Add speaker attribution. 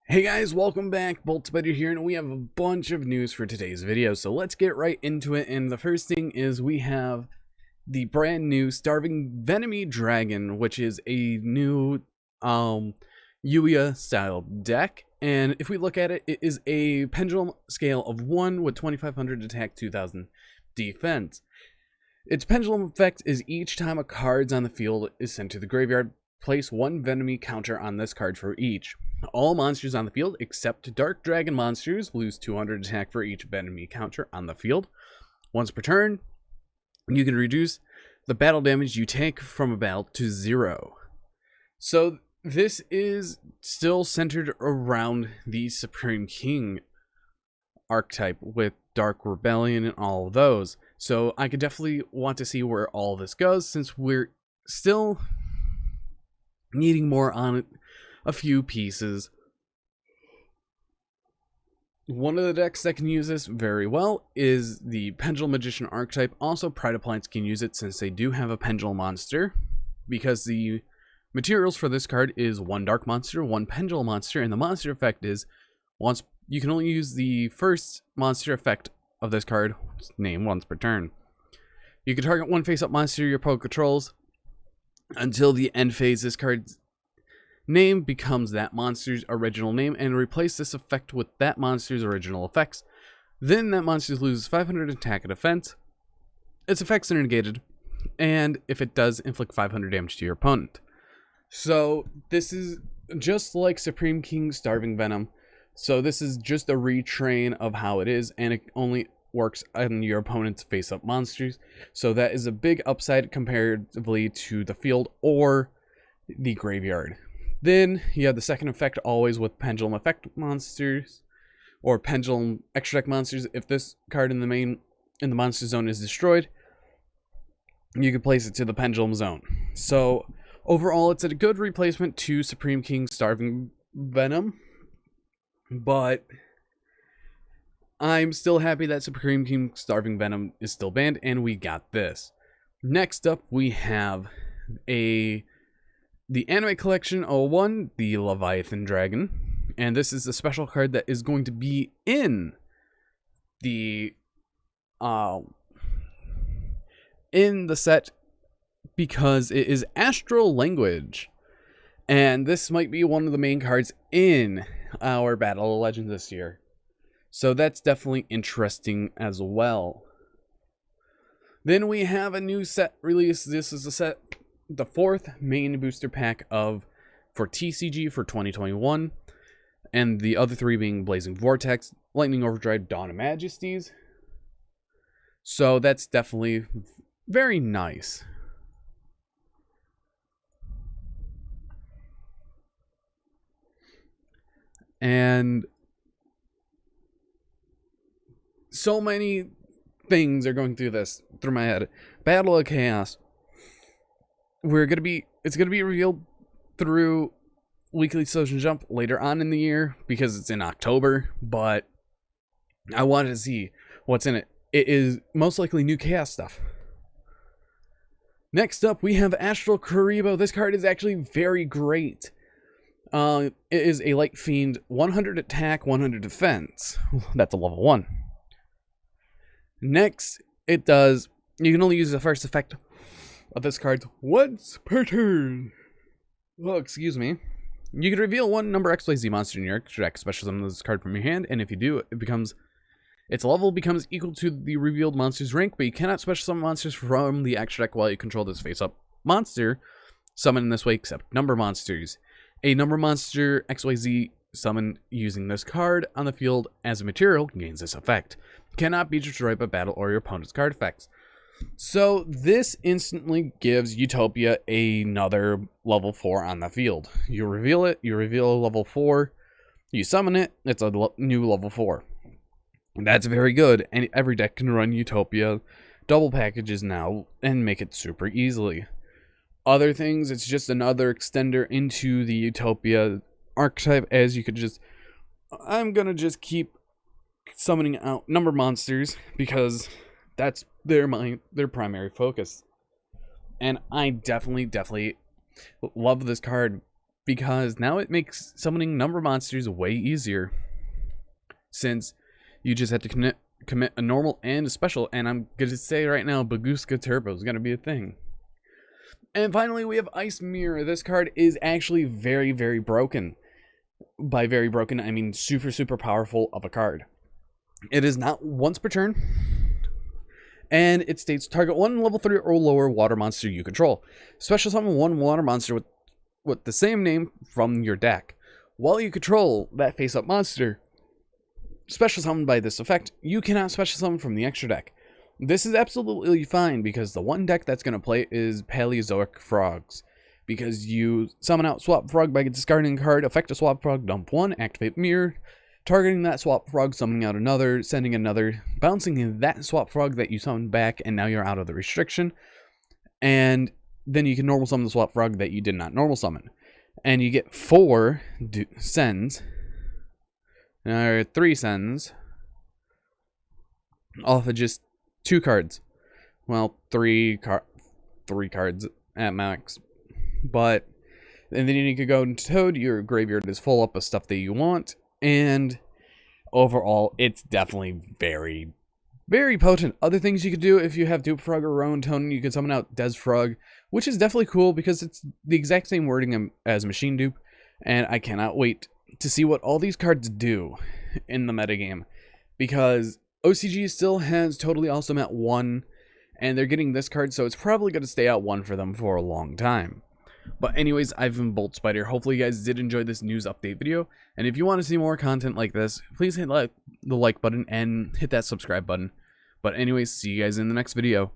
Speaker 1: Hey guys, welcome back. Boltspider here, and we have a bunch of news for today's video, so let's get right into it. And the first thing is we have the brand new Starving Venomy Dragon, which is a new Yuya style deck. And if we look at it, it is a pendulum scale of 1 with 2500 attack, 2000 defense. Its pendulum effect is each time a card on the field is sent to the graveyard, place one Venomy counter on this card for each. All monsters on the field except Dark Dragon monsters lose 200 attack for each Venomy counter on the field. Once per turn, you can reduce the battle damage you take from a battle to 0. So this is still centered around the Supreme King archetype with Dark Rebellion and all of those. So I could definitely want to see where all this goes, since we're still needing more on it. A few pieces. One of the decks that can use this very well is the Pendulum Magician archetype. Also, Pride of Planets can use it since they do have a Pendulum monster, because the materials for this card is one Dark monster, one Pendulum monster, and the monster effect is once you can only use the first monster effect of this card name once per turn. You can target one face-up monster your opponent controls until the end phase. This card's name becomes that monster's original name, and replace this effect with that monster's original effects. Then that monster loses 500 attack and defense. Its effects are negated, and if it does, inflict 500 damage to your opponent. So this is just like Supreme King Starving Venom. So this is just a retrain of how it is, and it only works on your opponent's face-up monsters. So that is a big upside comparatively to the field or the graveyard. Then you have the second effect always with Pendulum effect monsters or Pendulum extra deck monsters. If this card in the monster zone is destroyed, you can place it to the Pendulum zone. So overall, it's a good replacement to Supreme King Starving Venom, but I'm still happy that Supreme King Starving Venom is still banned, and we got this. Next up, we have the Anime Collection 01, the Leviathan Dragon. And this is a special card that is going to be in the set because it is Astral Language. And this might be one of the main cards in our Battle of Legends this year. So that's definitely interesting as well. Then we have a new set release. This is the fourth main booster pack for TCG for 2021, and the other three being Blazing Vortex, Lightning Overdrive, Dawn of Majesties. So that's definitely very nice. And so many things are going through my head. Battle of Chaos. It's gonna be revealed through Weekly Social Jump later on in the year because it's in October, but I wanted to see what's in it. It is most likely new Chaos stuff. Next up, we have Astral Kuribo. This card is actually very great. It is a Light Fiend, 100 attack, 100 defense. That's a level 1. Next, you can only use the first effect of this card once per turn. Well, excuse me. You can reveal one number XYZ monster in your extra deck, special summon this card from your hand, and if you do, its level becomes equal to the revealed monster's rank, but you cannot special summon monsters from the extra deck while you control this face-up monster summon in this way except number monsters. A number monster XYZ summon using this card on the field as a material gains this effect. Cannot be destroyed by battle or your opponent's card effects. So this instantly gives Utopia another level 4 on the field. You reveal it, you reveal a level 4, you summon it, it's a new level 4. And that's very good, and every deck can run Utopia double packages now and make it super easily. Other things, it's just another extender into the Utopia archetype, as you could I'm gonna just keep summoning out number monsters because that's their primary focus. And I definitely love this card because now it makes summoning number monsters way easier, since you just have to commit a normal and a special, and I'm going to say right now, Baguska Turbo is going to be a thing. And finally, we have Ice Mirror. This card is actually very, very broken. By very broken, I mean super, super powerful of a card. It is not once per turn, and it states target one level 3 or lower water monster you control. Special summon one water monster with the same name from your deck. While you control that face-up monster, special summoned by this effect, you cannot special summon from the extra deck. This is absolutely fine because the one deck that's going to play is Paleozoic Frogs. Because you summon out Swap Frog by discarding a card, affect a Swap Frog, dump one, activate Mirror, targeting that Swap Frog, summoning out another, sending another, bouncing that Swap Frog that you summoned back, and now you're out of the restriction. And then you can normal summon the Swap Frog that you did not normal summon. And you get 4 sends, or 3 sends, off of just 2 cards. Well, 3 cards at max. But, and then you could go into Toad, your graveyard is full up of stuff that you want, and overall, it's definitely very, very potent. Other things you could do, if you have Dupe Frog or Rowan Tone, you can summon out Des Frog, which is definitely cool because it's the exact same wording as Machine Dupe, and I cannot wait to see what all these cards do in the metagame, because OCG still has Totally Awesome at 1, and they're getting this card, so it's probably going to stay at 1 for them for a long time. But anyways, I've been Bolt Spider. Hopefully you guys did enjoy this news update video. And if you want to see more content like this, please hit the like button and hit that subscribe button. But anyways, see you guys in the next video.